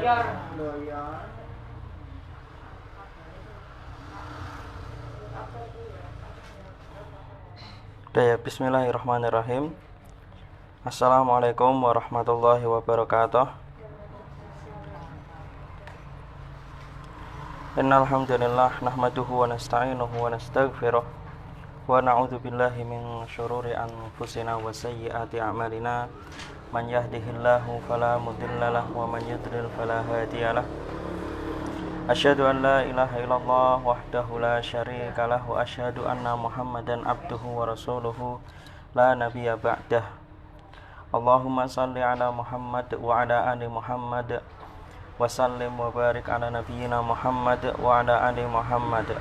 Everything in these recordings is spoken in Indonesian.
Ya, bismillahirrahmanirrahim. Assalamualaikum warahmatullahi wabarakatuh. Innal hamdalillah nahmaduhu wa nasta'inuhu wa nastaghfiruh wa na'udzu billahi min syururi anfusina wa sayyiati a'malina. Man yahdihillahu fala mudilla lahu wa man yudlil fala hadiyalah. Asyhadu an la ilaha illallah wahdahu la syarika lahu wa asyhadu anna Muhammadan abduhu wa rasuluhu la nabiyya ba'dah. Allahumma salli ala Muhammad wa ala ali Muhammad wa sallim wa barik ala nabiyyina Muhammad wa ala ali Muhammad.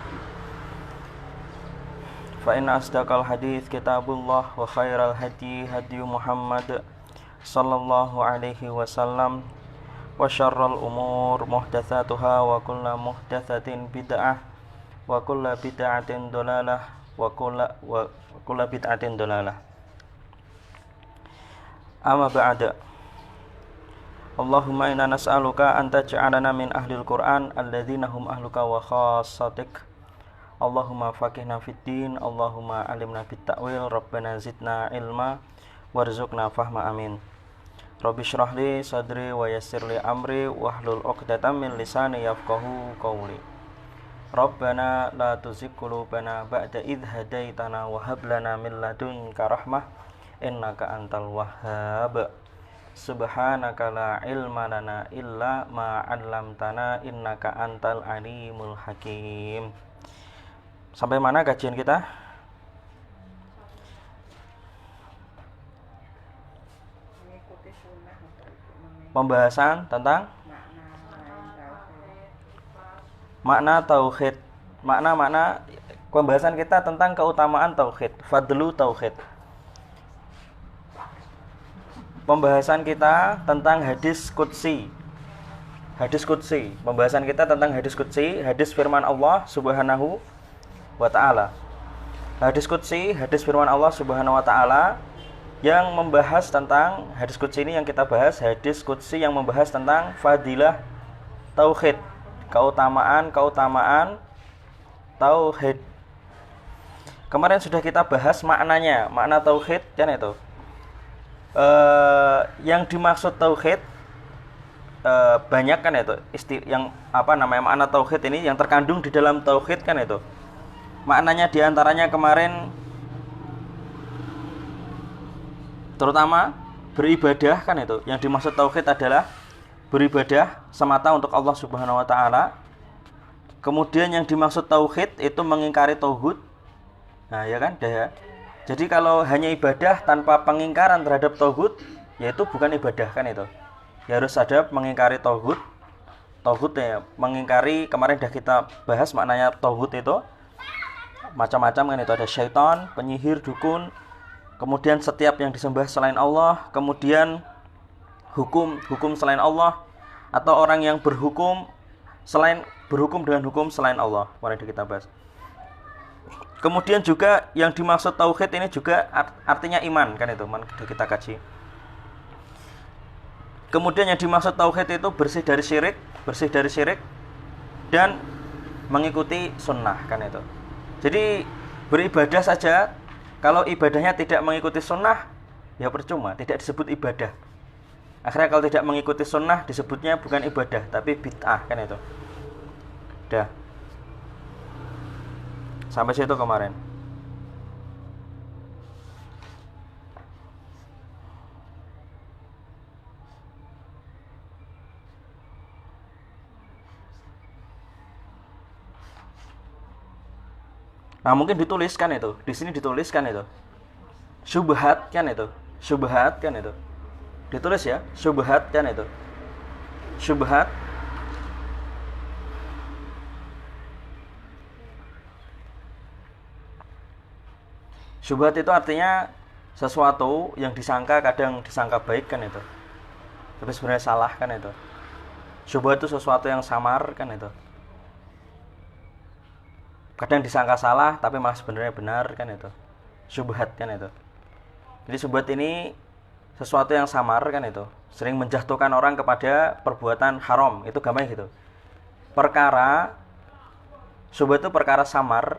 Fa inna asdaqal hadits kitabullah wa khairal hadi hadi Muhammad sallallahu alaihi wasallam wa syarrul umur muhdatsatuha wa kullu muhdatsatin bid'ah wa kullu bid'atin dhalalah wa kullu bid'atin dhalalah. Amma ba'da. Allahumma inna nas'aluka an taj'alana min ahlil Qur'an alladzina hum ahluka wa khassatik. Allahumma faqihna fid din, Allahumma alimna bit ta'wil, Rabbana zidna ilma warzuqna fahma, amin. Rabbi shrah li sadri wa yassir li amri wahlul 'uqdatam min lisani yafqahu qawli. Rabbana la tuzigh qulubana ba'da idh hadaitana wa hab lana min ladunka rahmah innaka antal wahhab. Subhanaka la ilma lana illa ma 'allamtana innaka antal alimul hakim. Sampai mana kajian kita? Pembahasan tentang makna tauhid. Makna pembahasan kita tentang keutamaan tauhid, fadlu tauhid. Pembahasan kita tentang hadis qudsi. Hadis qudsi. Pembahasan kita tentang hadis qudsi, hadis firman Allah Subhanahu wa ta'ala. Hadis qudsi, hadis firman Allah Subhanahu wa ta'ala yang membahas tentang hadis qudsi ini yang kita bahas, hadis qudsi yang membahas tentang fadilah tauhid, keutamaan tauhid. Kemarin sudah kita bahas maknanya, makna tauhid kan itu. Yang dimaksud tauhid banyak kan itu. Makna tauhid ini yang terkandung di dalam tauhid kan itu. Maknanya diantaranya kemarin terutama beribadah kan itu. Yang dimaksud tauhid adalah beribadah semata untuk Allah Subhanahu wa ta'ala. Kemudian yang dimaksud tauhid itu mengingkari tauhid. Nah, ya kan? Jadi kalau hanya ibadah tanpa pengingkaran terhadap tauhid, yaitu bukan ibadah kan itu. Ya harus ada mengingkari tauhid. Tauhid ya, mengingkari, kemarin sudah kita bahas maknanya tauhid itu. Macam-macam kan itu, ada syaitan, penyihir, dukun, kemudian setiap yang disembah selain Allah, kemudian hukum selain Allah, atau orang yang berhukum dengan hukum selain Allah. Mari kita bahas. Kemudian juga yang dimaksud tauhid ini juga artinya iman kan itu, sudah kita kaji. Kemudian yang dimaksud tauhid itu bersih dari syirik dan mengikuti sunnah kan itu. Jadi beribadah saja, kalau ibadahnya tidak mengikuti sunnah, ya percuma, tidak disebut ibadah. Akhirnya kalau tidak mengikuti sunnah, disebutnya bukan ibadah, tapi bid'ah kan itu. Udah. Sampai situ kemarin. Nah, mungkin dituliskan itu. Di sini dituliskan itu. Syubhat kan itu. Ditulis ya, syubhat kan itu. Syubhat. Syubhat itu artinya sesuatu yang disangka, kadang disangka baik kan itu, tapi sebenarnya salah kan itu. Syubhat itu sesuatu yang samar kan itu. Kadang disangka salah tapi malah sebenarnya benar kan itu. Syubhat kan itu. Jadi syubhat ini sesuatu yang samar kan itu. sering menjatuhkan orang kepada perbuatan haram, itu gampang gitu. Perkara syubhat itu perkara samar,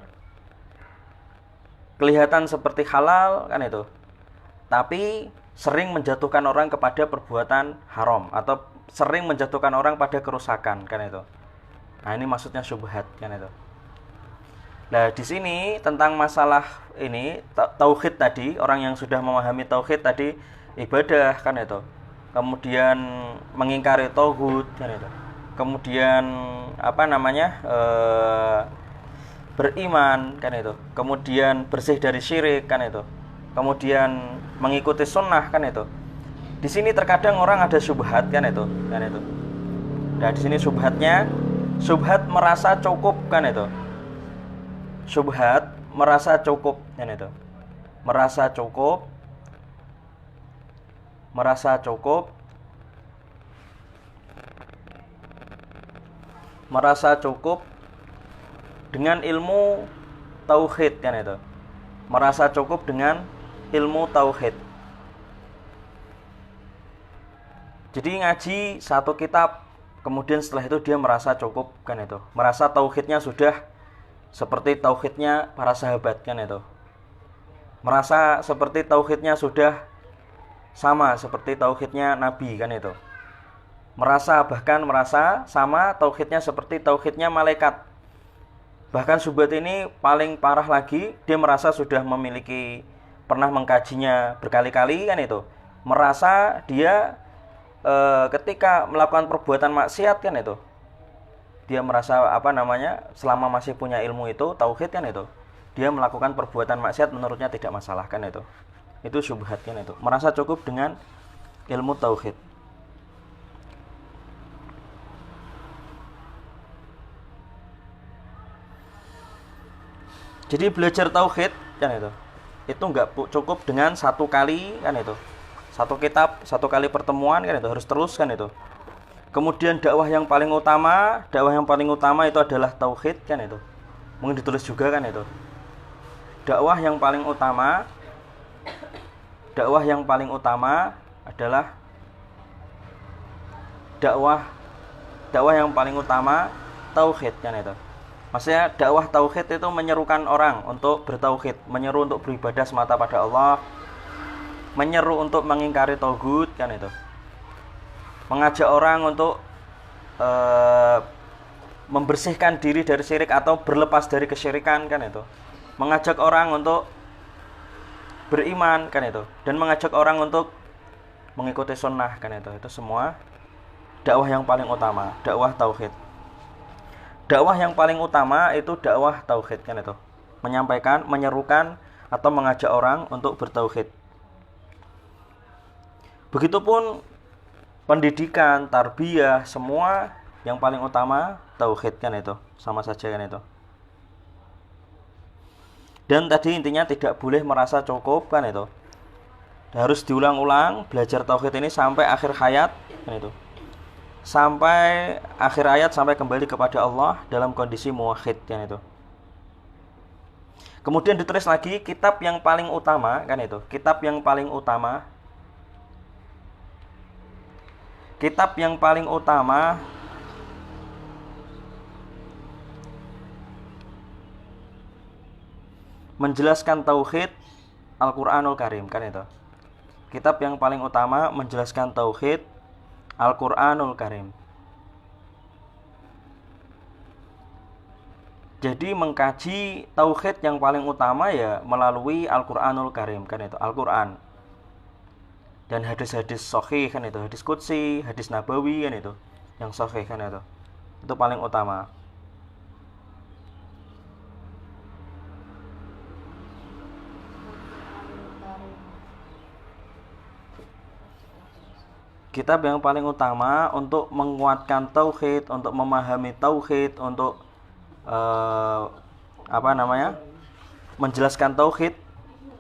kelihatan seperti halal kan itu, tapi sering menjatuhkan orang kepada perbuatan haram atau sering menjatuhkan orang pada kerusakan kan itu. Nah, ini maksudnya syubhat kan itu. Nah, di sini tentang masalah ini tauhid tadi, orang yang sudah memahami tauhid tadi, ibadah kan itu. Kemudian mengingkari tauhid kan itu. Kemudian apa namanya? Beriman kan itu. Kemudian bersih dari syirik kan itu. Kemudian mengikuti sunnah kan itu. Di sini terkadang orang ada syubhat kan itu, kan itu. Nah, di sini syubhatnya, syubhat merasa cukup kan itu. Syubhat merasa cukup kan itu. Merasa cukup. Merasa cukup. Merasa cukup dengan ilmu tauhid kan itu. Merasa cukup dengan ilmu tauhid. Jadi ngaji satu kitab, kemudian setelah itu dia merasa cukup kan itu. Merasa tauhidnya sudah seperti tauhidnya para sahabat kan itu. Merasa seperti tauhidnya sudah sama seperti tauhidnya Nabi kan itu. Bahkan merasa sama tauhidnya seperti tauhidnya malaikat. Bahkan syubhat ini paling parah lagi, dia merasa sudah memiliki, pernah mengkajinya berkali-kali kan itu. Merasa dia ketika melakukan perbuatan maksiat kan itu, dia merasa selama masih punya ilmu itu tauhid kan itu, dia melakukan perbuatan maksiat menurutnya tidak masalah kan itu syubhat kan itu, merasa cukup dengan ilmu tauhid. Jadi belajar tauhid kan itu nggak cukup dengan satu kali kan itu, satu kitab, satu kali pertemuan kan itu, harus terus kan itu. Kemudian dakwah yang paling utama itu adalah tauhid kan itu. Mungkin ditulis juga kan itu. Dakwah yang paling utama adalah dakwah yang paling utama tauhid kan itu. Maksudnya dakwah tauhid itu menyerukan orang untuk bertauhid, menyeru untuk beribadah semata pada Allah, menyeru untuk mengingkari tauhid kan itu. Mengajak orang untuk membersihkan diri dari syirik atau berlepas dari kesyirikan kan itu. Mengajak orang untuk beriman kan itu, dan mengajak orang untuk mengikuti sunnah kan itu. Itu semua dakwah yang paling utama, dakwah tauhid. Dakwah yang paling utama itu dakwah tauhid kan itu. Menyampaikan, menyerukan atau mengajak orang untuk bertauhid. Begitupun pendidikan, tarbiyah, semua yang paling utama tauhid kan itu, sama saja kan itu. Dan tadi intinya tidak boleh merasa cukup kan itu. Harus diulang-ulang belajar tauhid ini sampai akhir hayat kan itu. Sampai akhir hayat, sampai kembali kepada Allah dalam kondisi muwahhid kan itu. Kemudian ditulis lagi kitab yang paling utama kan itu. Kitab yang paling utama menjelaskan tauhid Al-Qur'anul Karim kan itu. Kitab yang paling utama menjelaskan tauhid Al-Qur'anul Karim. Jadi mengkaji tauhid yang paling utama ya melalui Al-Qur'anul Karim kan itu, Al-Qur'an. Dan hadis-hadis sahih kan itu, hadis qudsi, hadis nabawi kan itu, yang sahih kan itu. Itu paling utama. Kitab yang paling utama untuk menguatkan tauhid, untuk memahami tauhid, untuk menjelaskan tauhid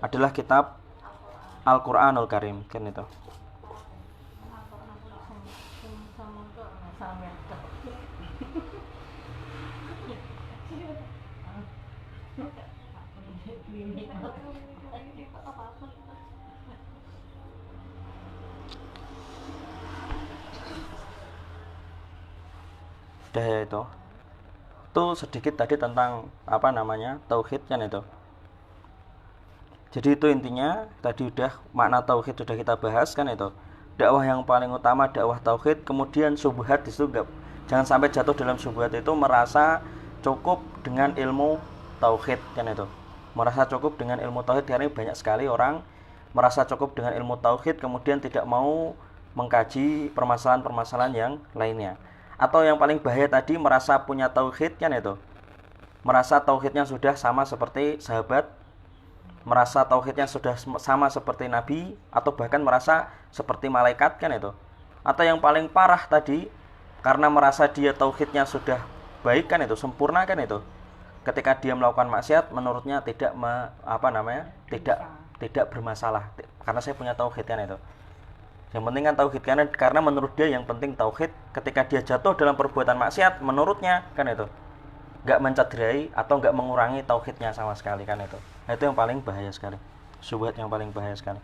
adalah kitab Al-Qur'anul Karim kan itu. Sudah ya itu. Itu sedikit tadi tentang tauhid kan itu. Jadi itu intinya, tadi udah makna tauhid sudah kita bahas kan itu. Dakwah yang paling utama dakwah tauhid, kemudian syubhat di situ jangan sampai jatuh dalam syubhat itu merasa cukup dengan ilmu tauhid kan itu. Merasa cukup dengan ilmu tauhid, karena banyak sekali orang merasa cukup dengan ilmu tauhid kemudian tidak mau mengkaji permasalahan-permasalahan yang lainnya. Atau yang paling bahaya tadi merasa punya tauhid kan itu. Merasa tauhidnya sudah sama seperti sahabat, merasa tauhidnya sudah sama seperti nabi, atau bahkan merasa seperti malaikat kan itu. Atau yang paling parah tadi, karena merasa dia tauhidnya sudah baik kan itu, sempurna kan itu, ketika dia melakukan maksiat menurutnya tidak bermasalah karena saya punya tauhid kan itu. Yang penting kan tauhid, karena menurut dia yang penting tauhid. Ketika dia jatuh dalam perbuatan maksiat menurutnya kan itu nggak mencederai atau nggak mengurangi tauhidnya sama sekali kan itu. Nah, itu yang paling bahaya sekali, syubhat yang paling bahaya sekali.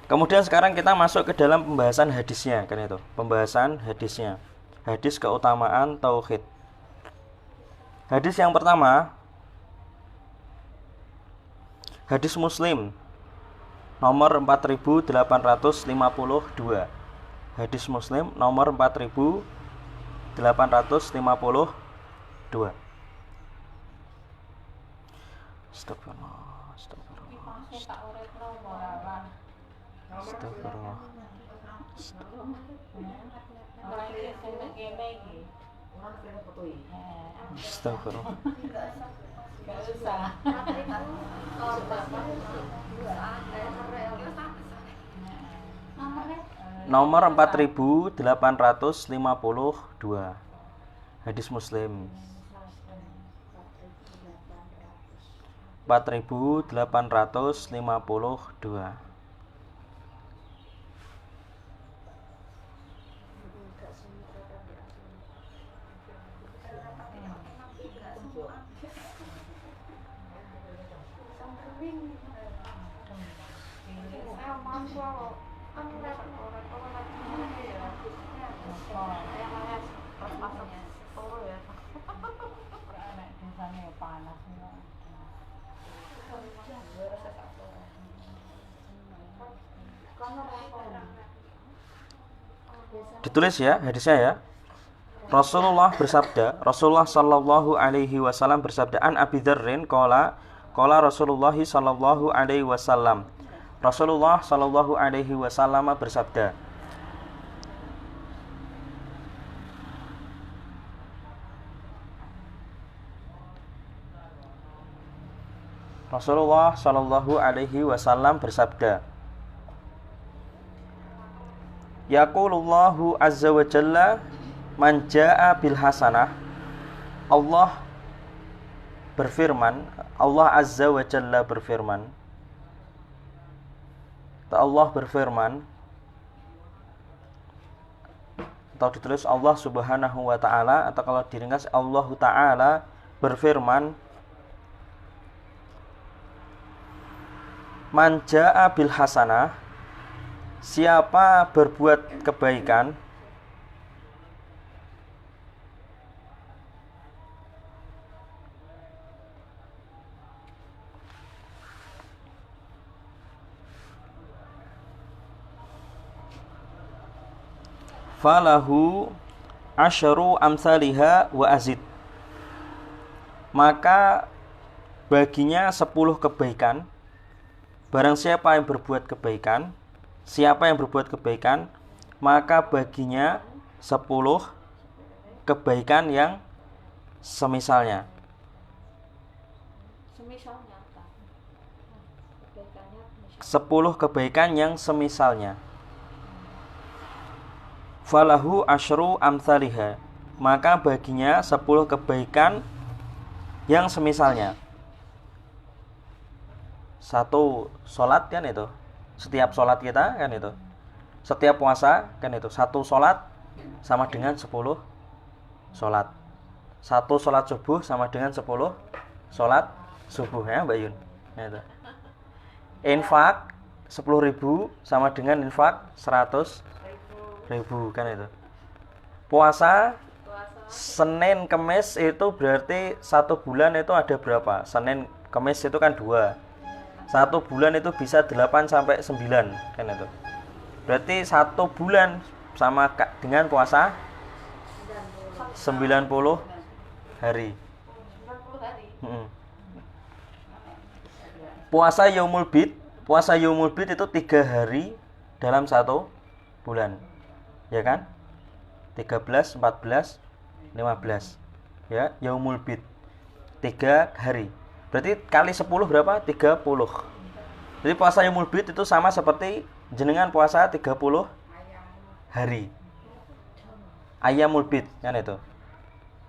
Kemudian sekarang kita masuk ke dalam pembahasan hadisnya kan itu, pembahasan hadisnya, hadis keutamaan tauhid. Hadis yang pertama, hadis Muslim nomor 4852. Hadis Muslim nomor 4852. Astagfirullah. Astagfirullah. Astagfirullah. Nomor 4852. Hadis Muslim 4852. Ditulis ya hadisnya ya. Rasulullah sallallahu alaihi wasallam bersabda, an Abi Dzarrin qala Rasulullah sallallahu alaihi wasallam. Rasulullah sallallahu alaihi wasallam bersabda, Rasulullah sallallahu alaihi wasallam bersabda, Yaqulullahu azza wa jalla man jaa bil hasanah. Allah berfirman, Allah azza wa jalla berfirman, Allah berfirman, atau ditulis Allah subhanahu wa ta'ala, atau kalau diringkas Allah ta'ala berfirman, man jaa bil hasanah, siapa berbuat kebaikan, falahu asyru amsalihha wa azid, maka baginya 10 kebaikan. Barang siapa yang berbuat kebaikan, maka baginya 10 kebaikan yang semisalnya. 10 kebaikan yang semisalnya. Falahu asyru amsalihha, maka baginya 10 kebaikan yang semisalnya. Satu sholat kan itu, setiap sholat kita kan itu, setiap puasa kan itu, satu sholat sama dengan 10 sholat. Satu sholat subuh sama dengan 10 sholat subuh ya Mbak Yun. Itu. Infak 10.000 sama dengan infak 100 ribu kan itu. Puasa Senin Kemis itu berarti 1 bulan itu ada berapa? Senin Kemis itu kan 2. 1 bulan itu bisa 8 sampai 9 kan itu. Berarti 1 bulan sama dengan puasa 90 hari. Puasa Yaumul Bid itu 3 hari dalam 1 bulan. Ya kan? 13, 14, 15. Ya, Yaumul Bid 3 hari. Berarti kali 10 berapa? 30. Jadi puasa Yaumul Bid itu sama seperti jenengan puasa 30 hari. Ayyamul Bid kan itu.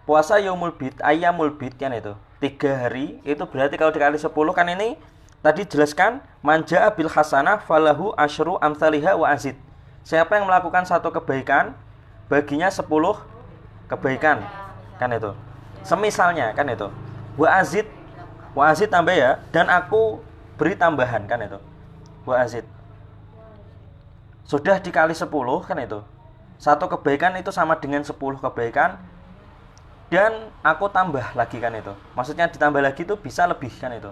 Puasa Yaumul Bid, Ayyamul Bid kan itu. 3 hari itu berarti kalau dikali 10 kan ini tadi jelaskan manja bil hasanah falahu asyru amsalihha wa azid. Siapa yang melakukan satu kebaikan baginya 10 kebaikan kan itu. Semisalnya kan itu. Wa azid tambah ya, dan aku beri tambahan kan itu. Wa azid. Sudah dikali 10 kan itu. Satu kebaikan itu sama dengan 10 kebaikan, dan aku tambah lagi kan itu. Maksudnya ditambah lagi itu bisa lebih kan itu.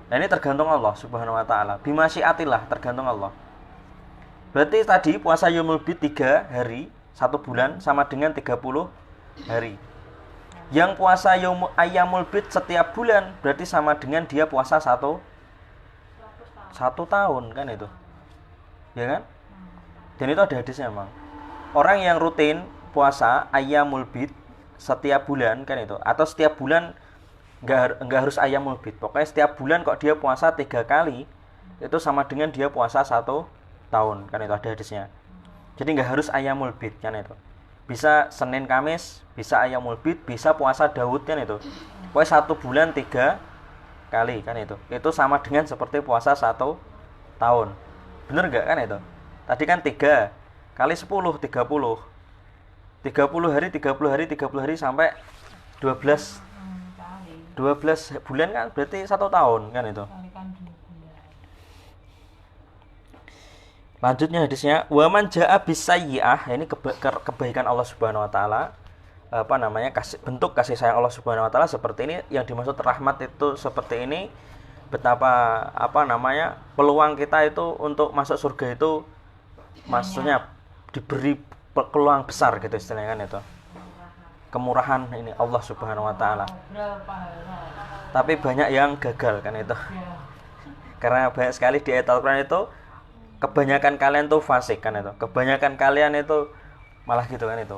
Nah, ini tergantung Allah Subhanahu wa taala. Bimasyiatillah, tergantung Allah. Berarti tadi puasa Yaumul Bid 3 hari 1 bulan sama dengan 30 hari. Yang puasa Ayyamul Bid setiap bulan berarti sama dengan dia puasa 1 tahun kan itu. Ya kan? Dan itu ada hadisnya emang. Orang yang rutin puasa Ayyamul Bid setiap bulan kan itu, atau setiap bulan enggak harus Ayyamul Bid. Pokoknya setiap bulan kok dia puasa 3 kali, itu sama dengan dia puasa 1 tahun kan itu, ada hadisnya. Jadi enggak harus Ayyamul Bid kan itu. Bisa Senin Kamis, bisa Ayyamul Bid, bisa puasa Daud kan itu. Pokoknya 1 bulan 3 kali kan itu. Itu sama dengan seperti puasa 1 tahun. Bener enggak kan itu? Tadi kan 3 kali 10 30. 30 hari, 30 hari, 30 hari sampai 12 bulan kan berarti 1 tahun kan itu. Lanjutnya hadisnya, wa man jaa bisayyi'ah, ini kebaikan Allah Subhanahu wa taala. Bentuk kasih sayang Allah Subhanahu wa taala seperti ini. Yang dimaksud rahmat itu seperti ini. Betapa peluang kita itu untuk masuk surga itu maksudnya diberi peluang besar gitu istilahnya kan itu. Kemurahan ini Allah Subhanahu wa taala. Tapi banyak yang gagal kan itu. Karena banyak sekali di ayat Al-Qur'an itu kebanyakan kalian tuh fasik kan itu. Kebanyakan kalian itu malah gitu kan itu.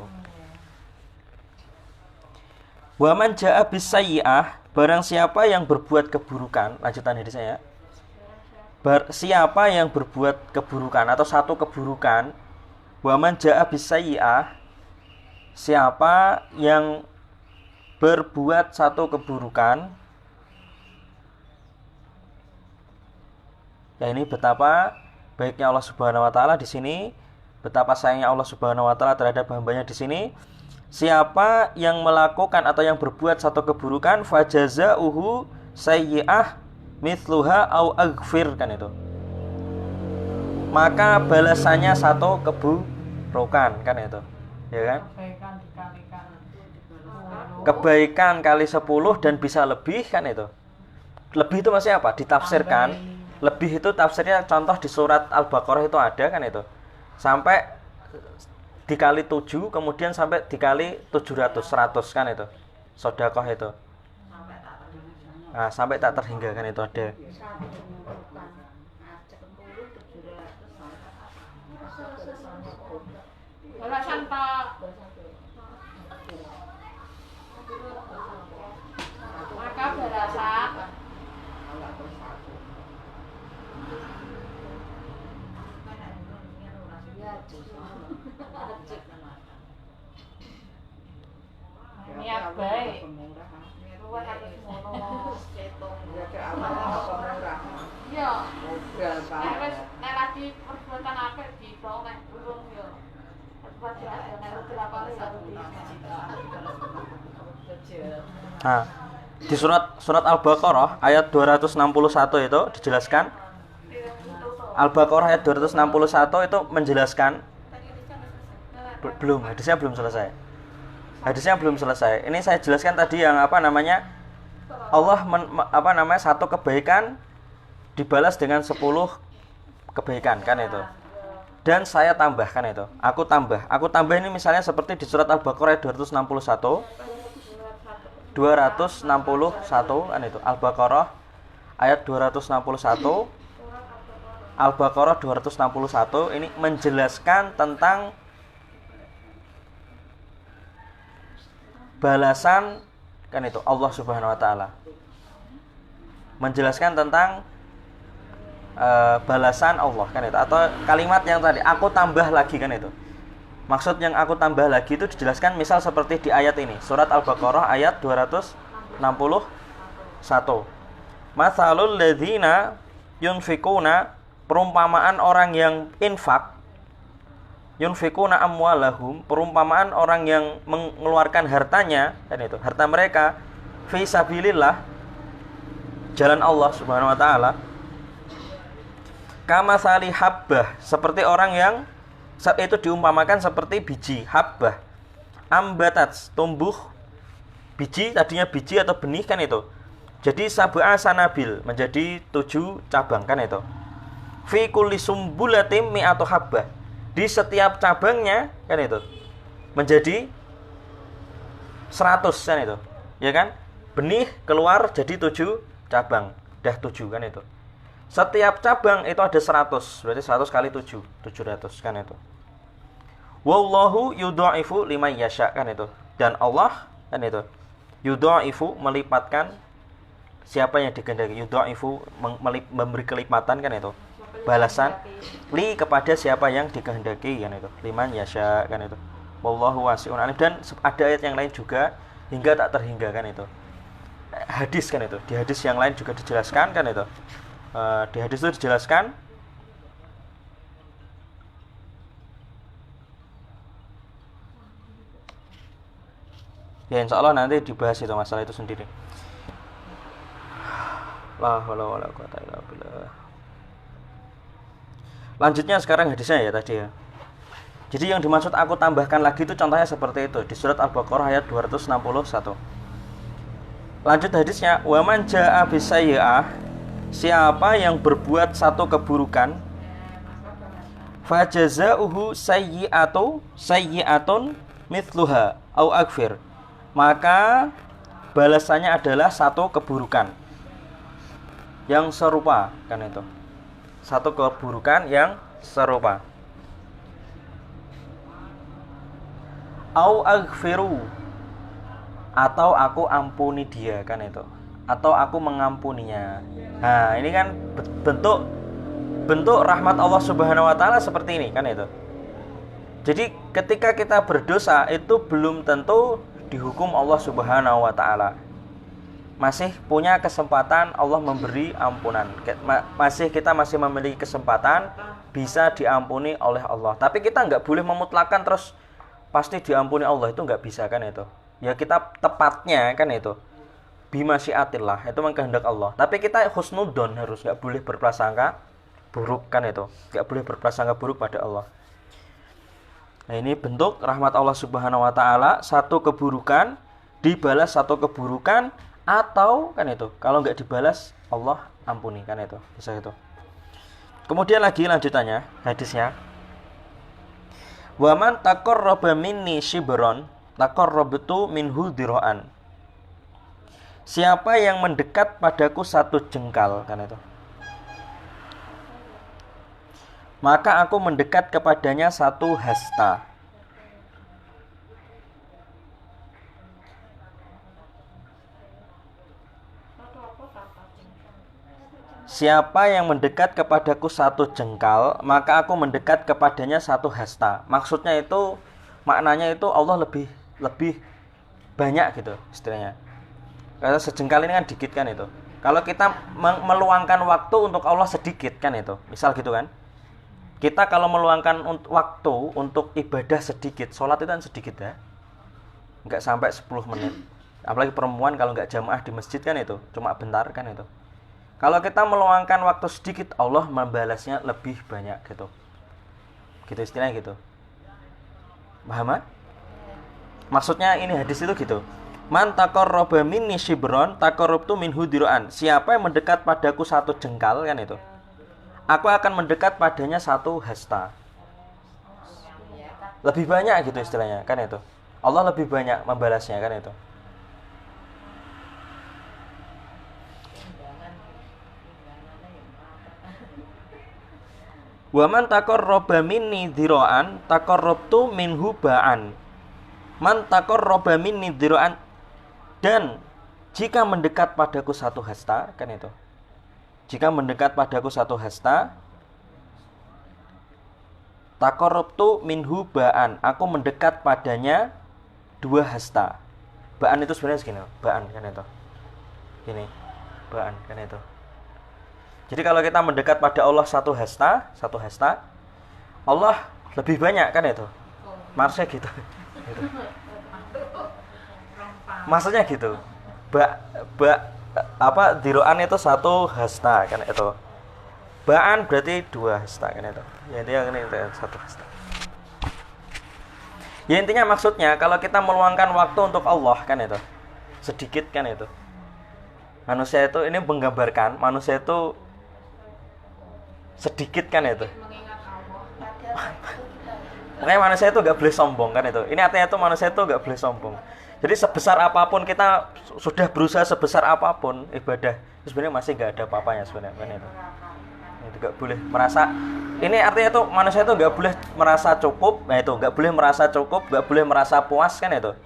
Wa man jaa bisayyi'ah, barang siapa yang berbuat keburukan, lanjutan hadisnya ya. Siapa yang berbuat keburukan atau satu keburukan, wa man jaa bisayyi'ah, siapa yang berbuat satu keburukan. Ya, ini betapa baiknya Allah Subhanahu wa taala di sini, betapa sayangnya Allah Subhanahu wa taala terhadap hambanya di sini. Siapa yang melakukan atau yang berbuat satu keburukan, fajazauhu sayyi'ah mithluha au aghfir kan itu. Maka balasannya satu keburukan kan itu. Ya kan? Kebaikan kali 10 dan bisa lebih kan itu. Lebih itu maksudnya apa? Ditafsirkan. Lebih itu tafsirnya contoh di surat Al-Baqarah itu ada kan itu. Sampai dikali 7 kemudian sampai dikali 700 100 kan itu. Sedekah itu. Nah, sampai tak terhingga kan itu ada. Maka balasan niat baik. Iya. Nek lagi perbuatan apik ditolong nek urung yo. Nah, di surat Al-Baqarah ayat 261 itu dijelaskan. Al-Baqarah ayat 261 itu menjelaskan Belum, hadisnya belum selesai. Hadisnya belum selesai. Ini saya jelaskan tadi yang Allah satu kebaikan dibalas dengan 10 kebaikan kan itu. Dan saya tambahkan itu. Aku tambah ini misalnya seperti di surat Al-Baqarah 261 kan itu. Al-Baqarah ayat 261. Al-Baqarah 261 ini menjelaskan tentang balasan kan itu Allah Subhanahu wa taala. Menjelaskan tentang balasan Allah kan itu, atau kalimat yang tadi aku tambah lagi kan itu. Maksud yang aku tambah lagi itu dijelaskan misal seperti di ayat ini, surat Al-Baqarah ayat 261. Matsalul ladzina yunfikuna, perumpamaan orang yang infak, yunfikuna amwalahum, perumpamaan orang yang mengeluarkan hartanya kan itu, harta mereka fi sabilillah, jalan Allah Subhanahu wa taala. Kama sali habbah, seperti orang yang itu diumpamakan seperti biji habbah. Ambatat, tumbuh biji, tadinya biji atau benih kan itu. Jadi sab'a sanabil, menjadi 7 cabang kan itu. Fi kulli sumbulatin mi'atu habbah. Di setiap cabangnya kan itu menjadi 100 kan itu. Ya kan? Benih keluar jadi 7 cabang. Dah 7 kan itu. Setiap cabang itu ada 100, berarti 100 kali 7, 700 kan itu. Wallahu yudha'ifu liman yasha kan itu. Dan Allah kan itu yudha'ifu, melipatkan siapa yang dikehendaki. Yudha'ifu, memberi kelipatan kan itu, balasan li kepada siapa yang dikehendaki kan itu. Liman yasha kan itu. Wallahu wasi'un alim. Dan ada ayat yang lain juga, hingga tak terhingga kan itu. Hadis kan itu. Di hadis yang lain juga dijelaskan kan itu. Di hadis itu dijelaskan ya, insya Allah nanti dibahas itu masalah itu sendiri. La haula wala quwata illa billah. Lanjutnya sekarang hadisnya ya tadi ya. Jadi yang dimaksud aku tambahkan lagi itu contohnya seperti itu di surat Al-Baqarah ayat 261. Lanjut hadisnya, wa man jaa bisayyi'ah, siapa yang berbuat satu keburukan, fajazauhu sayyi'atun mithluha au akfir, maka balasannya adalah satu keburukan yang serupa kan itu. Satu keburukan yang serupa. Au aghfiru, atau aku ampuni dia kan itu, atau aku mengampuninya. Nah, ini kan bentuk rahmat Allah Subhanahu wa taala seperti ini kan itu. Jadi ketika kita berdosa itu belum tentu dihukum Allah Subhanahu wa taala. Masih punya kesempatan Allah memberi ampunan. Kita masih memiliki kesempatan bisa diampuni oleh Allah. Tapi kita nggak boleh memutlakan terus pasti diampuni Allah, itu nggak bisa kan itu. Ya kita tepatnya kan itu bimasyiatillah, itu mengkehendak Allah. Tapi kita husnudzon, harus nggak boleh berprasangka buruk kan itu. Nggak boleh berprasangka buruk pada Allah. Nah, ini bentuk rahmat Allah Subhanahu wa taala, satu keburukan dibalas satu keburukan, atau kan itu kalau nggak dibalas Allah ampuni kan itu. Bisa itu. Kemudian lagi lanjutannya hadisnya. Wa man taqarraba minni shibron taqarrabtu minhu dira'an. Siapa yang mendekat padaku satu jengkal kan itu, maka aku mendekat kepadanya satu hasta. Siapa yang mendekat kepadaku satu jengkal, maka aku mendekat kepadanya satu hasta. Maksudnya itu, maknanya itu Allah lebih banyak gitu istilahnya. Karena sejengkal ini kan dikit kan itu. Kalau kita meluangkan waktu untuk Allah sedikit kan itu, misal gitu kan. Kita kalau meluangkan waktu untuk ibadah sedikit, sholat itu kan sedikit ya, nggak sampai 10 menit. Apalagi perempuan kalau nggak jamaah di masjid kan itu, cuma bentar kan itu. Kalau kita meluangkan waktu sedikit, Allah membalasnya lebih banyak gitu. Gitu istilahnya gitu. Paham? Maksudnya ini hadis itu gitu. Man taqarraba minni shibron taqarrabtu minhu dira'an. Siapa yang mendekat padaku satu jengkal kan itu, aku akan mendekat padanya satu hasta. Lebih banyak gitu istilahnya kan itu. Allah lebih banyak membalasnya kan itu. Wa man taqarraba minni dira'an taqarrabtu minhu ba'an. Man taqarraba minni dira'an, dan jika mendekat padaku satu hasta kan itu. Jika mendekat padaku satu hasta, taqarrabtu minhu ba'an, aku mendekat padanya dua hasta. Ba'an itu sebenarnya segini, ba'an kan itu. Gini, ba'an kan itu. Jadi kalau kita mendekat pada Allah satu hasta, Allah lebih banyak kan itu. Maksudnya gitu. Gitu. Maksudnya gitu. Diroan itu satu hasta kan itu. Ba'an berarti dua hasta kan itu. Ya intinya ini satu hasta. Ya intinya maksudnya kalau kita meluangkan waktu untuk Allah kan itu, sedikit kan itu. Manusia itu ini menggambarkan manusia itu sedikit kan itu. Makanya manusia itu gak boleh sombong kan itu. Ini artinya itu manusia itu gak boleh sombong. Jadi sebesar apapun kita sudah berusaha sebesar apapun ibadah, itu sebenarnya masih gak ada apa-apanya sebenarnya kan itu. Itu gak boleh merasa. Ini artinya itu manusia itu gak boleh merasa cukup. Nah itu gak boleh merasa cukup, gak boleh merasa puas kan itu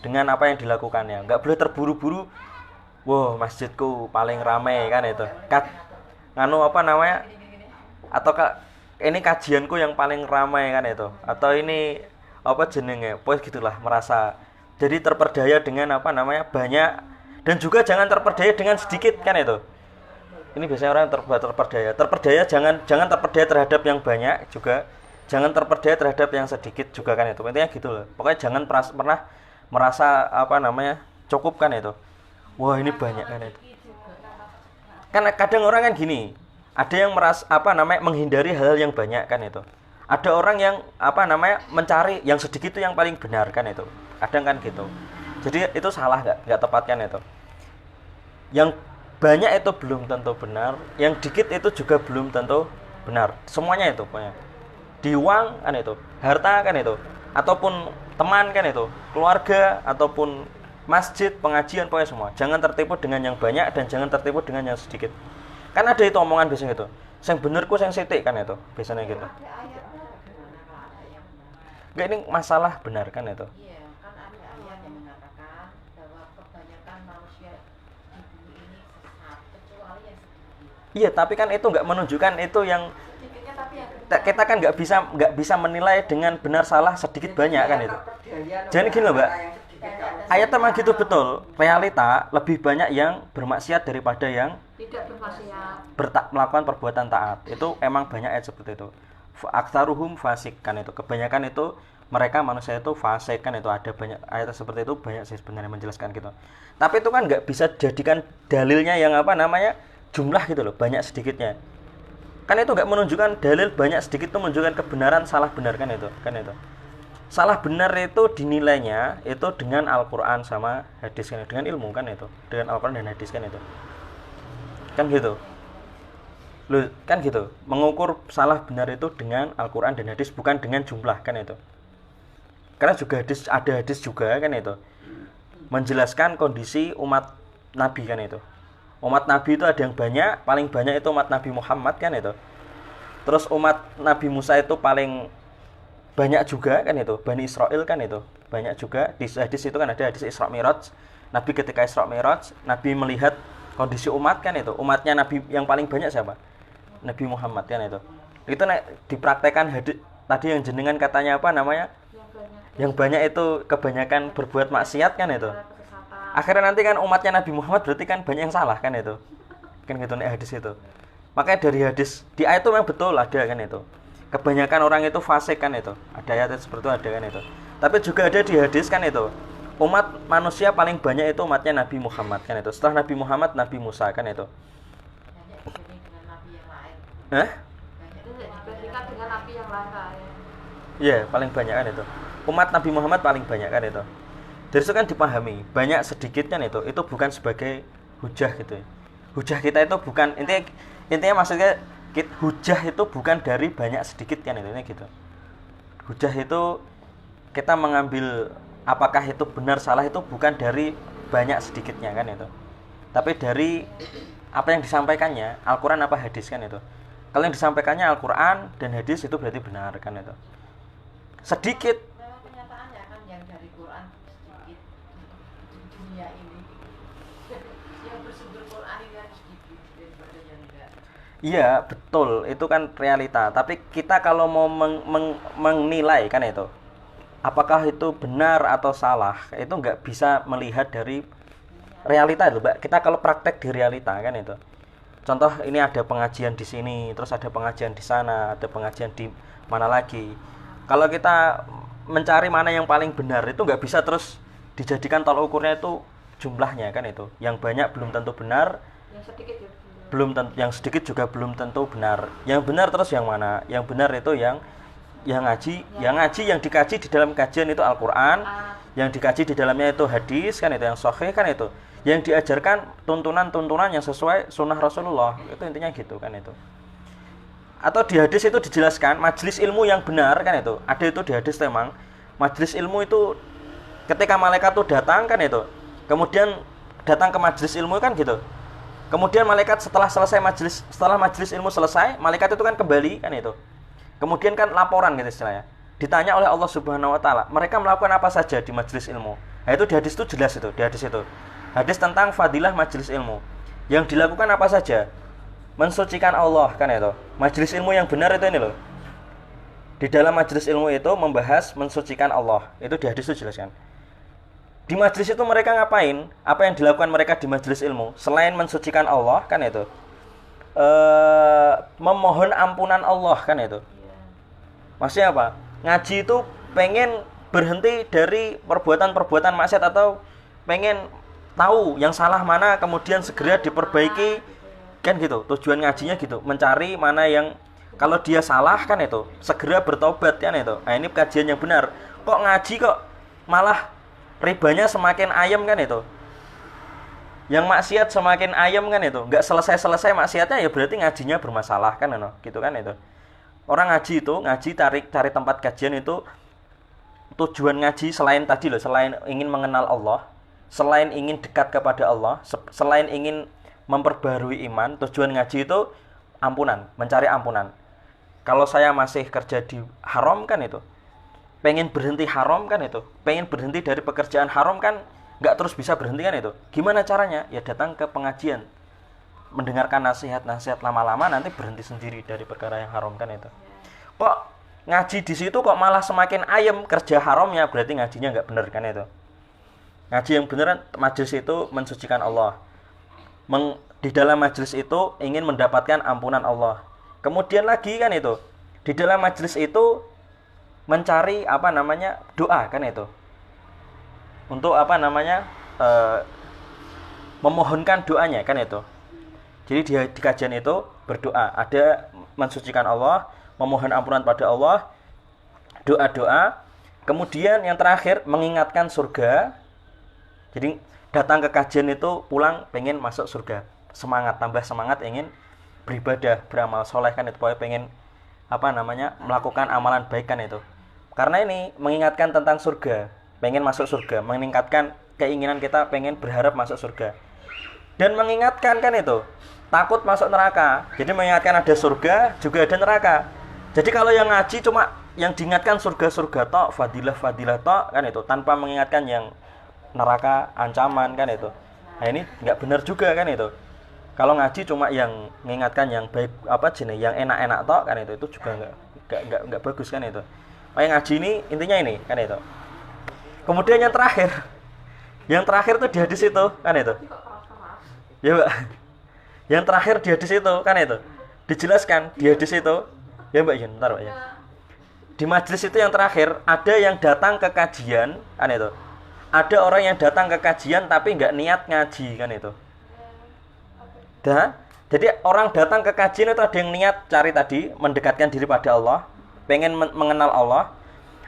dengan apa yang dilakukannya. Gak boleh terburu-buru. Wow, masjidku paling ramai kan itu. Atau ini kajianku yang paling ramai kan itu, atau ini apa jenenge, pokoknya gitulah, merasa jadi terperdaya dengan banyak, dan juga jangan terperdaya dengan sedikit kan itu. Ini biasanya orang terperdaya jangan terperdaya terhadap yang banyak, juga jangan terperdaya terhadap yang sedikit juga kan itu. Intinya gitu loh, pokoknya jangan pernah merasa cukup kan itu. Wah ini banyak kan itu. Kan kadang orang kan gini, ada yang merasa menghindari hal yang banyak kan itu. Ada orang yang mencari yang sedikit itu yang paling benar kan itu. Kadang kan gitu. Jadi itu salah, nggak tepat kan itu. Yang banyak itu belum tentu benar, yang dikit itu juga belum tentu benar. Semuanya itu pokoknya. Di uang kan itu, harta kan itu, ataupun teman kan itu, keluarga ataupun masjid, pengajian, pokoknya semua. Jangan tertipu dengan yang banyak dan jangan tertipu dengan yang sedikit. Kan ada itu omongan biasanya gitu. Yang benerku yang sitik kan itu, biasanya gitu. Enggak, ini masalah benar kan itu. Iya, kan ada ayat yang mengatakan bahwa kebanyakan manusia di bumi ini sesat kecuali yang sedikit. Iya, tapi kan itu enggak menunjukkan itu yang kita kan enggak bisa menilai dengan benar salah sedikit banyak kan itu. Jadi gini loh, Mbak. Ayatnya memang gitu betul. Realita lebih banyak yang bermaksiat daripada yang tidak bermaksiat. Melakukan perbuatan taat. Itu emang banyak ayat seperti itu. Aktsaruhum fasik kan itu. Kebanyakan itu mereka manusia itu fasik kan itu. Ada banyak ayat seperti itu, banyak sih sebenarnya menjelaskan gitu. Tapi itu kan nggak bisa jadikan dalilnya yang jumlah gitu loh, banyak sedikitnya. Kan itu nggak menunjukkan dalil banyak sedikit itu menunjukkan kebenaran salah benar kan itu. Salah benar itu dinilainya itu dengan Al-Quran sama hadis kan, dengan ilmu kan itu, dengan Al-Quran dan hadis kan itu, kan gitu loh, kan gitu. Mengukur salah benar itu dengan Al-Quran dan hadis, bukan dengan jumlah kan itu. Karena juga ada hadis juga kan itu menjelaskan kondisi umat Nabi kan itu. Umat Nabi itu ada yang banyak, paling banyak itu umat Nabi Muhammad kan itu. Terus umat Nabi Musa itu paling banyak juga kan itu, Bani Israel kan itu banyak juga. Di hadis itu kan ada hadis Isra Mi'raj. Nabi ketika Isra Mi'raj, Nabi melihat kondisi umat kan itu. Umatnya Nabi yang paling banyak siapa? Nabi Muhammad kan itu. Itu dipraktekkan hadis tadi yang jenengan katanya yang banyak itu kebanyakan berbuat maksiat kan itu. Akhirnya nanti kan umatnya Nabi Muhammad berarti kan banyak yang salah kan itu. Kan gitu nih hadis itu. Makanya dari hadis di ayat itu memang betul ada kan itu. Kebanyakan orang itu fasik kan itu. Ada ayat seperti itu ada kan itu. Tapi juga ada di hadis kan itu. Umat manusia paling banyak itu umatnya Nabi Muhammad kan itu. Setelah Nabi Muhammad, Nabi Musa kan itu. Banyak dibanding dengan nabi yang lain. Hah? Banyak Dibandingkan dengan nabi yang lain. Iya, paling banyak kan itu. Umat Nabi Muhammad paling banyak kan itu. Dari itu kan dipahami, banyak sedikit kan itu bukan sebagai hujah gitu ya. Hujah kita itu bukan intinya maksudnya hujah itu bukan dari banyak sedikit kan itu gitu. Hujah itu kita mengambil apakah itu benar salah itu bukan dari banyak sedikitnya kan itu. Tapi dari apa yang disampaikannya, Al-Qur'an apa hadis kan itu. Kalau yang disampaikannya Al-Qur'an dan hadis itu berarti benar kan itu. Sedikit Memang kenyataannya kan yang dari Quran sedikit di dunia ini. Yang bersumber Quran ini kan sedikit daripada yang enggak. iya, betul. Itu kan realita. Tapi kita kalau mau menilai kan itu, apakah itu benar atau salah, itu nggak bisa melihat dari realita itu, Mbak. Kita kalau praktek di realita kan itu. Contoh ini ada pengajian di sini, terus ada pengajian di sana, ada pengajian di mana lagi. Kalau kita mencari mana yang paling benar itu nggak bisa terus dijadikan tolak ukurnya itu jumlahnya kan itu. Yang banyak belum tentu benar, Yang sedikit ya. yang sedikit juga belum tentu benar. Yang benar terus yang mana? Yang benar itu yang ngaji, yang dikaji di dalam kajian itu Al-Qur'an, yang dikaji di dalamnya itu hadis kan itu, yang sahih kan itu. Yang diajarkan tuntunan-tuntunan yang sesuai sunnah Rasulullah. Itu intinya gitu kan itu. Atau di hadis itu dijelaskan majelis ilmu yang benar kan itu. Ada itu di hadis memang. Majelis ilmu itu ketika malaikat itu datang kan itu. Kemudian datang ke majelis ilmu kan gitu. Kemudian malaikat setelah majelis ilmu selesai, malaikat itu kan kembali kan itu. Kemudian kan laporan gitu istilahnya. Ditanya oleh Allah Subhanahu wa taala, mereka melakukan apa saja di majelis ilmu. Nah, itu di hadis itu jelas itu, di hadis itu. Hadis tentang fadilah majelis ilmu. Yang dilakukan apa saja? Mensucikan Allah kan itu. Majelis ilmu yang benar itu ini loh. Di dalam majelis ilmu itu membahas mensucikan Allah. Itu di hadis itu jelaskan. Di majelis itu mereka ngapain? Apa yang dilakukan mereka di majelis ilmu? Selain mensucikan Allah kan itu. Memohon ampunan Allah kan itu. Maksudnya apa? Ngaji itu pengen berhenti dari perbuatan-perbuatan maksiat atau pengen tahu yang salah mana kemudian segera diperbaiki kan gitu. Tujuan ngajinya gitu, mencari mana yang kalau dia salah kan itu segera bertobat kan itu. Nah, ini kajian yang benar. Kok ngaji kok malah ribanya semakin ayam kan itu. Yang maksiat semakin ayam kan itu. Enggak selesai-selesai maksiatnya ya berarti ngajinya bermasalah kan gitu kan itu. Orang ngaji itu, cari tempat kajian itu tujuan ngaji selain tadi loh, selain ingin mengenal Allah, selain ingin dekat kepada Allah, selain ingin memperbarui iman, tujuan ngaji itu ampunan, mencari ampunan. Kalau saya masih kerja di haram kan itu, pengen berhenti haram kan itu, pengen berhenti dari pekerjaan haram kan nggak terus bisa berhenti kan itu. Gimana caranya? Ya datang ke pengajian, mendengarkan nasihat-nasihat lama-lama nanti berhenti sendiri dari perkara yang haram kan itu. Kok ngaji di situ kok malah semakin ayem kerja haramnya, berarti ngajinya nggak benar kan itu. Ngaji yang beneran majelis itu mensucikan Allah. Di dalam majelis itu ingin mendapatkan ampunan Allah. Kemudian lagi kan itu, di dalam majelis itu mencari doa kan itu. Untuk memohonkan doanya kan itu. Jadi di kajian itu berdoa, ada mensucikan Allah, memohon ampunan pada Allah, doa-doa. Kemudian yang terakhir mengingatkan surga. Jadi datang ke kajian itu pulang pengen masuk surga, tambah semangat ingin beribadah, beramal soleh kan itu, pengen melakukan amalan baik kan itu. Karena ini mengingatkan tentang surga, pengen masuk surga, meningkatkan keinginan kita pengen berharap masuk surga. Dan mengingatkan kan itu takut masuk neraka. Jadi mengingatkan ada surga juga ada neraka. Jadi kalau yang ngaji cuma yang diingatkan surga-surga tok, fadilah-fadilah tok kan itu, tanpa mengingatkan yang neraka, ancaman kan itu. Nah ini nggak benar juga kan itu. Kalau ngaji cuma yang mengingatkan yang baik yang enak-enak tok kan itu juga nggak bagus kan itu. Yang ngaji ini intinya ini kan itu. Kemudian yang terakhir tuh di hadis itu kan itu. Ya Mbak. Yang terakhir di hadis itu kan itu. Dijelaskan di hadis itu. Ya Mbak, bentar Mbak ya. Di majelis itu yang terakhir ada yang datang ke kajian kan itu. Ada orang yang datang ke kajian tapi nggak niat ngaji kan itu. Jadi orang datang ke kajian itu ada yang niat cari tadi mendekatkan diri pada Allah, pengen mengenal Allah.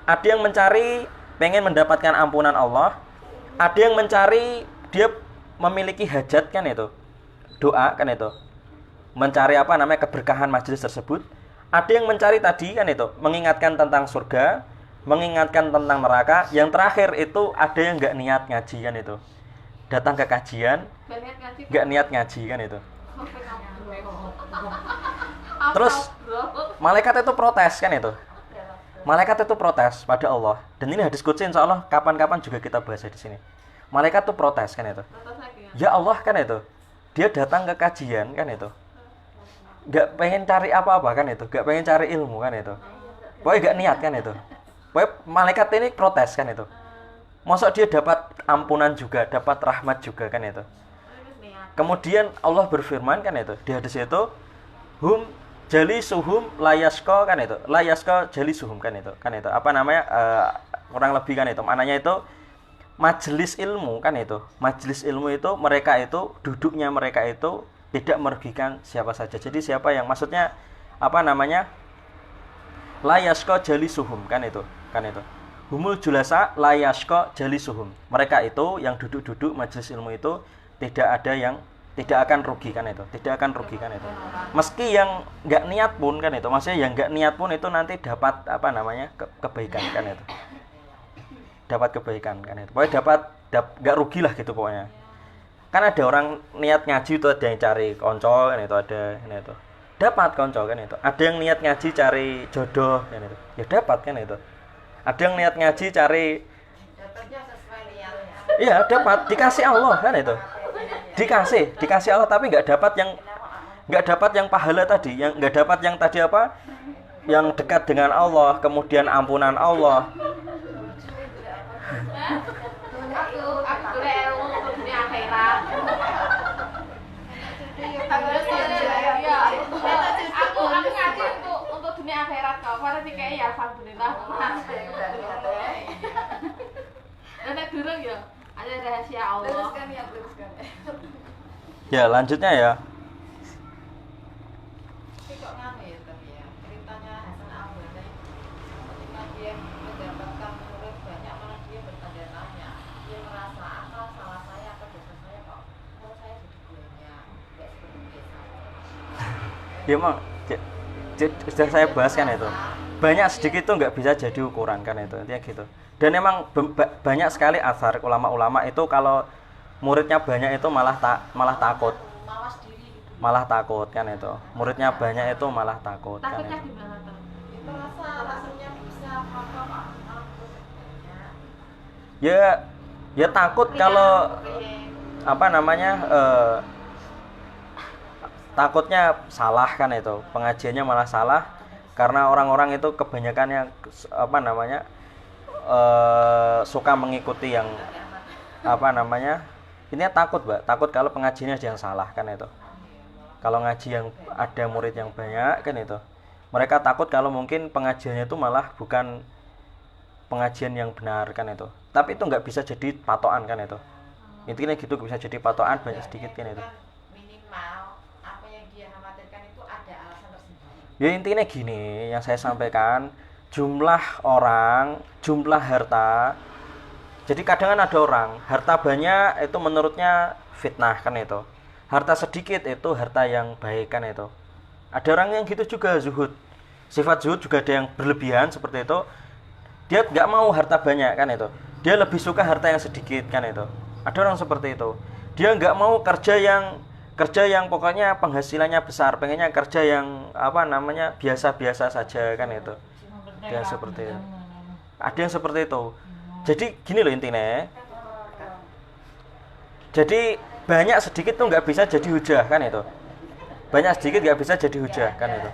Ada yang mencari pengen mendapatkan ampunan Allah, ada yang mencari dia memiliki hajat kan itu. Doa kan itu. Mencari apa namanya keberkahan majelis tersebut. Ada yang mencari tadi kan itu, mengingatkan tentang surga, mengingatkan tentang neraka. Yang terakhir itu ada yang enggak niat ngaji kan itu. Datang ke kajian, enggak niat ngaji kan itu. Terus malaikat itu protes kan itu. Malaikat itu protes pada Allah. Dan ini hadis qudsi insyaallah kapan-kapan juga kita bahas di sini. Malaikat itu protes kan itu. Ya Allah kan itu. Dia datang ke kajian kan itu. Gak pengen cari apa-apa kan itu. Gak pengen cari ilmu kan itu. Pokoknya gak niat kan itu. Pokoknya malaikat ini protes kan itu. Masa dia dapat ampunan juga, dapat rahmat juga kan itu. Kemudian Allah berfirman kan itu. Di hadis itu, hum jali suhum layasko kan itu. Layasko jali suhum kan itu. Kan itu. Apa namanya? Kurang lebih kan itu. Maknanya itu majelis ilmu kan itu. Majelis ilmu itu mereka itu duduknya mereka itu tidak merugikan siapa saja. Jadi siapa yang maksudnya apa namanya? Layasko jali suhum kan itu. Kan itu. Humul julasa layasko jali suhum. Mereka itu yang duduk-duduk majelis ilmu itu tidak ada yang tidak akan rugi kan itu. Tidak akan rugi kan itu. Meski yang enggak niat pun kan itu. Maksudnya yang enggak niat pun itu nanti dapat apa namanya? Kebaikan kan itu. Dapat kebaikan kan itu. Pokoknya dapat enggak rugi lah gitu pokoknya. Kan ada orang niat ngaji itu ada yang cari konco kan itu, ada kan itu. Dapat konco kan itu. Ada yang niat ngaji cari jodoh kan itu. Ya dapat kan itu. Ada yang niat ngaji cari dapatnya sesuai niatnya. iya dapat dikasih Allah kan itu. Dikasih Allah tapi nggak dapat yang pahala tadi, yang nggak dapat yang tadi apa? Yang dekat dengan Allah, kemudian ampunan Allah. Aku boleh ilmu untuk dunia akhirat. Aku ngaji untuk dunia akhirat kok. Pada sih kayak ya alhamdulillah. Dan nek durung ya ada rahasia Allah. Teruskan ya, teruskan. Ya lanjutnya ya. Tapi kok nganu ya tapi ya ceritanya Hasan Al-Basri ketika dia mendapatkan murid banyak malah dia bertanya-tanya, dia merasa apa salah saya apa dosa saya kok kalau saya jadi banyak nggak seperti biasa. Ya emang sudah saya bahas kan itu. Banyak sedikit itu nggak bisa jadi ukuran kan itu. Intinya gitu. Dan emang banyak sekali asar ulama-ulama itu kalau muridnya banyak itu malah takut. Mawas diri gitu. Malah takut kan itu. Muridnya banyak itu malah takut kan Takutnya itu. gimana tuh? Itu rasanya bisa apa Ya takut kalau apa namanya takutnya salah kan itu. Pengajiannya malah salah karena orang-orang itu kebanyakannya apa namanya suka mengikuti yang apa namanya intinya takut Mbak, takut kalau pengajiannya ada yang salah kan itu. Kalau ngaji yang ada murid yang banyak kan itu, mereka takut kalau mungkin pengajiannya itu malah bukan pengajian yang benar kan itu. Tapi itu nggak bisa jadi patokan kan itu. Intinya gitu, bisa jadi patokan banyak sedikit kan itu. Minimal apa yang dia khawatirkan itu ada alasan tersendiri. Ya intinya gini yang saya sampaikan, jumlah orang, jumlah harta. Jadi kadang kan ada orang harta banyak itu menurutnya fitnah kan itu. Harta sedikit itu harta yang baik kan itu. Ada orang yang gitu juga zuhud. Sifat zuhud juga ada yang berlebihan seperti itu. Dia nggak mau harta banyak kan itu. Dia lebih suka harta yang sedikit kan itu. Ada orang seperti itu. Dia nggak mau kerja yang pokoknya penghasilannya besar, pengennya kerja yang apa namanya biasa-biasa saja kan itu. Dia seperti itu. Ada yang seperti itu. Jadi gini loh intinya. Jadi banyak sedikit tuh nggak bisa jadi hujah kan itu. Banyak sedikit nggak bisa jadi hujah kan itu.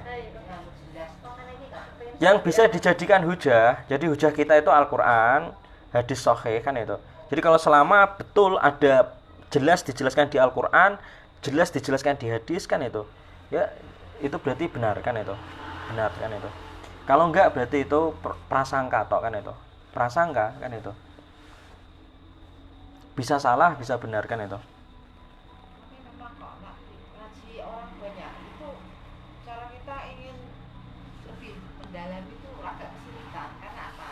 Yang bisa dijadikan hujah, jadi hujah kita itu Al-Quran, hadis sahih kan itu. Jadi kalau selama betul ada jelas dijelaskan di Al-Quran, jelas dijelaskan di hadis kan itu, ya itu berarti benar kan itu, benar kan itu. Kalau enggak berarti itu prasangka tok kan itu, prasangka kan itu. Bisa salah, bisa benar kan itu. Tapi memang kok ngaji orang banyak itu cara kita ingin lebih mendalam itu agak kesulitan karena apa?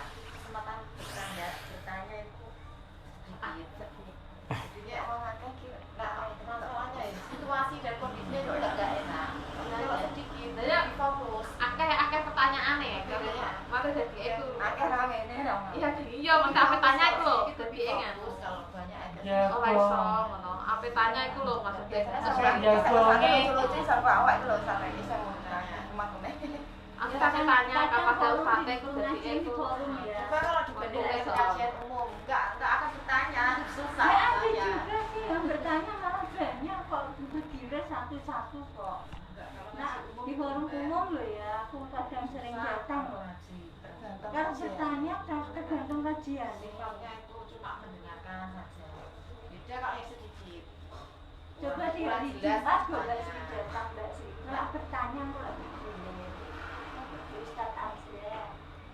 mate dadi iku. Akeh ra ngene dong. Iya, mesti ape tanya iku lho, dadi kan. Kalau banyak ada. Ya, Ora iso ngono. Ape tanya iku lho maksudnya. Solusi sampai awak itu lho sampai iso umat kene. Aku kasih tanya kapan ada ustadz iku dadi iku. Kalau dibandingkan kajian umum, enggak akan bertanya, susah Ada ya. juga sih yang bertanya malah banyak kok, itu kira satu-satu kok. Nah, di forum umum loh ya, aku kadang sering datang loh. Kalau bertanya tergantung kajian. Sifatnya itu cuma mendengarkan saja. Beda kalau yang sedikit. Coba di hari Jumat boleh sih datang Mbak Sri. Kalau bertanya kok lebih Ustaz aja.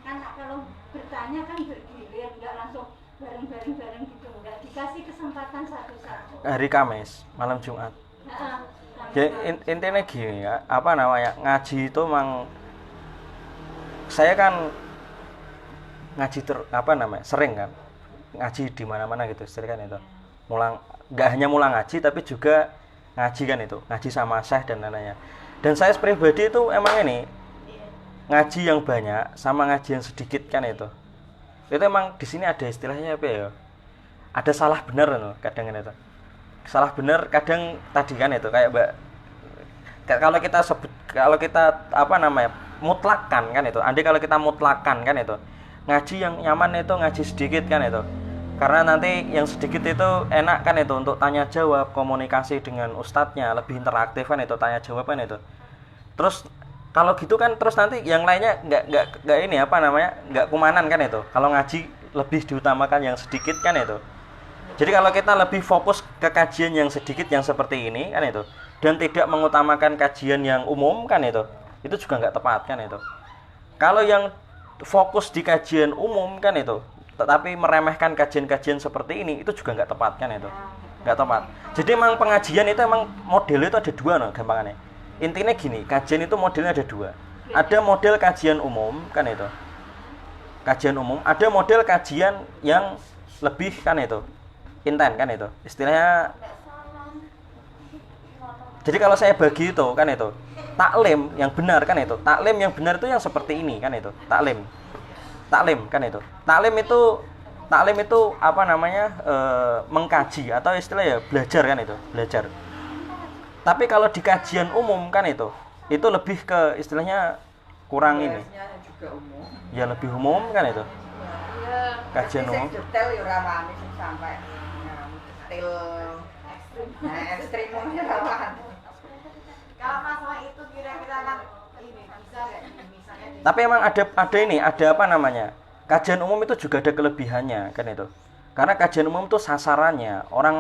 Kan kalau bertanya kan bergilir, nggak langsung bareng-bareng gitu, nggak dikasih kesempatan satu-satu. Hari Kamis, malam Jumat. Nah, Ya, intinya gini ya, apa namanya, ngaji itu memang saya kan ngaji sering kan ngaji di mana-mana gitu, sering kan itu nggak hanya mulang ngaji tapi juga ngaji kan itu, ngaji sama syekh dan lain-lainnya. Dan saya pribadi itu emang ini ngaji yang banyak sama ngaji yang sedikit kan itu emang di sini ada istilahnya apa ya, ada salah benar loh kadang itu, salah benar kadang tadi kan itu kayak kalau kita apa namanya mutlakan kan itu, andai kalau kita mutlakan kan itu ngaji yang nyaman itu ngaji sedikit kan itu, karena nanti yang sedikit itu enak kan itu untuk tanya jawab, komunikasi dengan ustadznya lebih interaktif kan itu, tanya jawab kan itu. Terus kalau gitu kan terus nanti yang lainnya nggak ini apa namanya nggak kumanan kan itu, kalau ngaji lebih diutamakan yang sedikit kan itu. Jadi kalau kita lebih fokus ke kajian yang sedikit yang seperti ini kan itu, dan tidak mengutamakan kajian yang umum kan itu juga nggak tepat kan itu. Kalau yang fokus di kajian umum kan itu tetapi meremehkan kajian-kajian seperti ini, itu juga nggak tepat kan itu, nggak tepat. Jadi emang pengajian itu emang modelnya itu ada dua no, gampangannya. Intinya gini, kajian itu modelnya ada dua. Ada model kajian umum kan itu, kajian umum. Ada model kajian yang lebih kan itu inten kan itu, istilahnya. Jadi kalau saya bagi itu kan itu taklim yang benar kan itu, taklim yang benar itu yang seperti ini kan itu, taklim kan itu, taklim itu apa namanya, mengkaji atau istilahnya belajar kan itu, belajar. Tapi kalau di kajian umum kan itu lebih ke istilahnya kurang ini ya, lebih umum kan itu, kajian umum. Detail ya ramane sing sampai detail ekstrim rawan. Kalau masalah itu kira-kira kan ini bisa nggak misalnya Tapi emang ada apa namanya, kajian umum itu juga ada kelebihannya kan itu, karena kajian umum itu sasarannya orang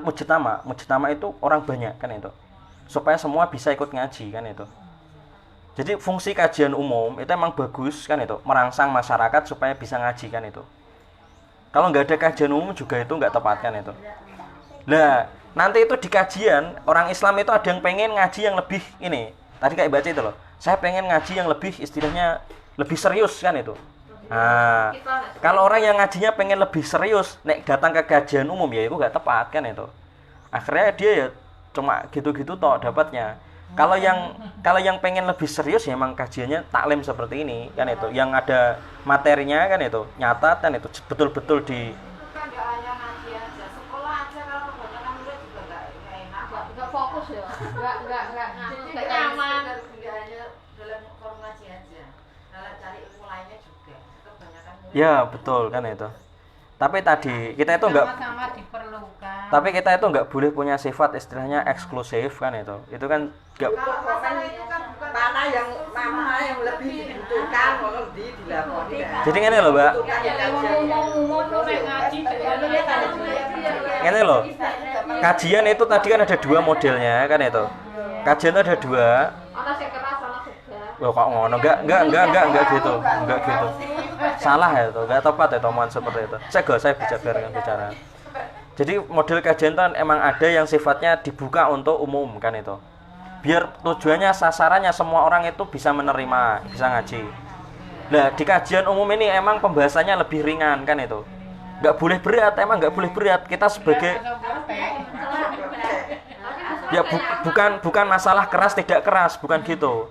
mujtama itu orang banyak kan itu, supaya semua bisa ikut ngaji kan itu. Jadi fungsi kajian umum itu emang bagus kan itu, merangsang masyarakat supaya bisa ngaji kan itu. Kalau nggak ada kajian umum juga itu nggak tepat kan itu. Nah nanti itu di kajian orang Islam itu ada yang pengen ngaji yang lebih ini, tadi kayak baca itu loh, saya pengen ngaji yang lebih istilahnya lebih serius kan itu. Nah kalau orang yang ngajinya pengen lebih serius, nek datang ke kajian umum ya itu nggak tepat kan itu. Akhirnya dia ya cuma gitu-gitu toh dapatnya. Kalau yang pengen lebih serius ya emang kajiannya taklim seperti ini kan itu, yang ada materinya kan itu, nyata kan itu betul-betul di. kan nggak hanya ngaji aja, sekolah aja kalau kebanyakan murid juga nggak enak. Nggak fokus ya, nggak Jadi nyaman. Nggak hanya dalam forum ngaji aja, dalam cari ilmu lainnya juga. Kebanyakan murid. Ya betul kan itu. Tapi tadi kita itu enggak, sama-sama diperlukan. tapi kita itu enggak boleh punya sifat istilahnya eksklusif kan itu. Itu kan enggak. Kalau masalah itu kan bukan mana yang lebih dibutuhkan kalau dilakoni. Jadi ngene loh, Mbak. Ngene loh. Kajian itu tadi kan ada dua modelnya kan itu. Kajian itu ada dua. Ana sing keras, ana sedang. Loh kok ngono? Enggak gitu. Enggak gitu. Salah ya itu, enggak tepat ya omongan seperti itu. Saya bicara. Jadi model kajian itu emang ada yang sifatnya dibuka untuk umum kan itu. Biar tujuannya sasarannya semua orang itu bisa menerima, bisa ngaji. Nah, di kajian umum ini emang pembahasannya lebih ringan kan itu. Enggak boleh berat, emang enggak boleh berat. Kita sebagai ya bukan masalah keras tidak keras, bukan gitu.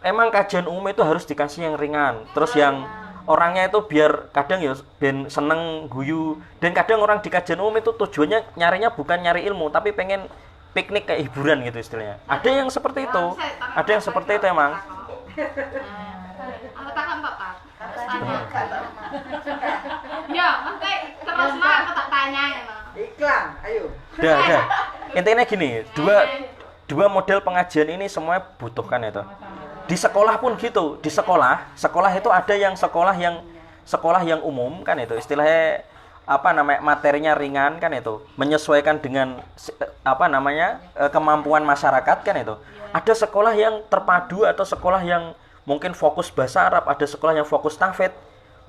emang kajian umum itu harus dikasih yang ringan, terus yang orangnya itu biar kadang ya ben seneng guyu, dan kadang orang di kajian umum itu tujuannya nyarinya bukan nyari ilmu tapi pengen piknik kayak hiburan gitu istilahnya. Ada yang seperti itu, ada yang seperti itu emang. Aku takkan tak. Ya, nanti terus mah aku tak tanya ya. Iklan, ayo. Dah. Intinya gini, dua model pengajian ini semuanya butuhkan itu. Di sekolah pun gitu. Di sekolah itu ada yang sekolah yang umum kan itu. Istilahnya apa namanya, materinya ringan kan itu, menyesuaikan dengan apa namanya kemampuan masyarakat kan itu. Ada sekolah yang terpadu atau sekolah yang mungkin fokus bahasa Arab, ada sekolah yang fokus tahfidz.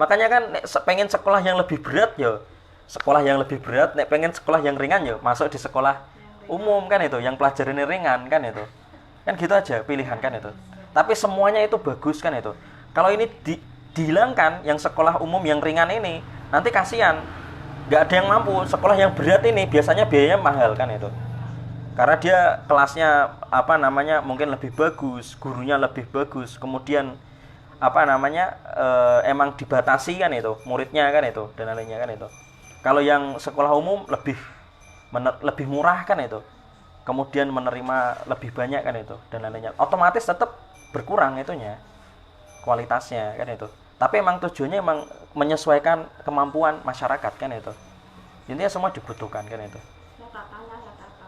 Makanya kan pengen sekolah yang lebih berat ya sekolah yang lebih berat, nek pengen sekolah yang ringan ya masuk di sekolah umum kan itu, yang pelajarannya ringan kan itu. Kan gitu aja pilihan kan itu. Tapi semuanya itu bagus kan itu. Kalau ini dihilangkan yang sekolah umum yang ringan ini, nanti kasihan. Nggak ada yang mampu. Sekolah yang berat ini biasanya biayanya mahal kan itu. Karena dia kelasnya apa namanya mungkin lebih bagus, gurunya lebih bagus, kemudian apa namanya emang dibatasi kan itu, muridnya kan itu dan lainnya kan itu. Kalau yang sekolah umum lebih murah kan itu, kemudian menerima lebih banyak kan itu dan lainnya, otomatis tetap berkurang itunya kualitasnya kan itu. Tapi emang tujuannya emang menyesuaikan kemampuan masyarakat kan itu. Intinya semua dibutuhkan kan itu. Ya tak tanya.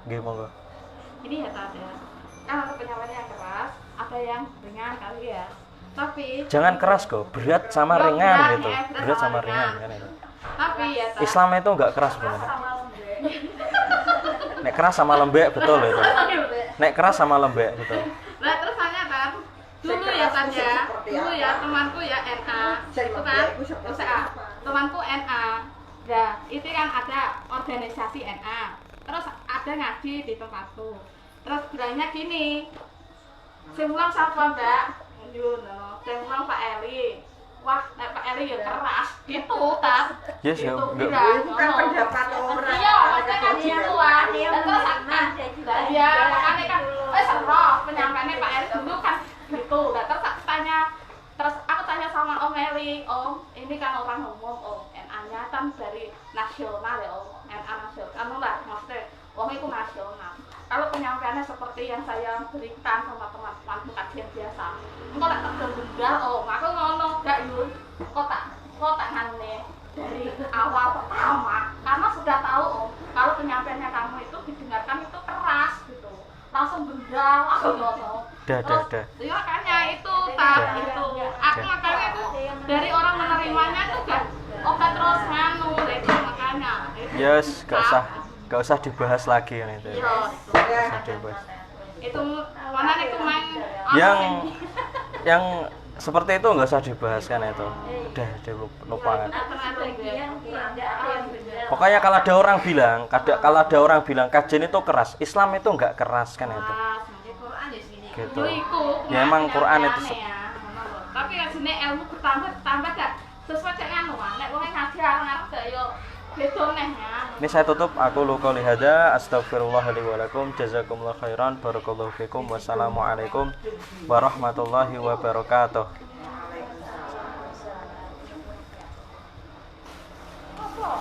Nggih monggo. Ini ya tak ada. Kan ada penyampaian yang keras, ada yang ringan kali ya. Tapi Jangan keras kok, berat sama Ya, ringan berat, gitu. ya, berat Berat sama sama ringan ringan. kan itu. tapi ya tak. Islam itu enggak keras sebenarnya. Sama lembek. Nek keras sama lembek betul itu. Nek keras sama lembek betul. Nah terus tanya kan, dulu ya kan ya, dulu ya temanku ya NA, itu kan, USA, temanku NA. Nah itu kan ada organisasi NA, terus ada ngaji di tempatku. Terus bilangnya gini, semulang siapa mbak? Yun, semulang Pak Eli. Wah, nek Pak Eli ya keras, gitu kan? Yes, ya, Gitu, enggak. bilang, Itu kan pendapat orang. Iya, maksudnya kan gitu lah. Dan terus ya makanya kan, seroh penyampaiannya Pak Eli dulu kan gitu. Nah, terus aku tanya sama Om Eli, Om, ini kan orang umum, Om, NA-nya kan dari nasional ya, Om, NA nasional. Anu lah, maksudnya, Om itu nasional. Kalau penyampaiannya seperti yang saya berikan sama teman-teman kajian biasa, engkau tak tergendal, Om, aku ngono, gak Yun, kok tak ngane dari awal pertama, karena sudah tahu Om, kalau penyampaiannya kamu itu didengarkan itu keras gitu, langsung gendal, aku ngono. Dah. Iya makanya itu tak itu, aku makanya itu dari orang menerimanya tuh gak, oke terus nganu, itu makanya. Yes, gak usah dibahas lagi kan itu. Iya, Gak usah dibahas. itu mana nih kemarin Yang seperti itu nggak usah dibahas kan itu. Udah lupakan. Pokoknya kalau ada orang bilang kajian itu keras, Islam itu nggak keras kan itu. Quran ya sini. Gitu. Ya emang Quran itu ya. Tapi kan sini ilmu bertambah gak sesuai dengan nek wong ngaji arang-arang gak yo beda nehnya. Ini saya tutup. Aku qouli hadza, astaghfirullah li wa lakum, jazakumullahu khairan, barakallahu fikum, wassalamualaikum warahmatullahi wabarakatuh. Apa?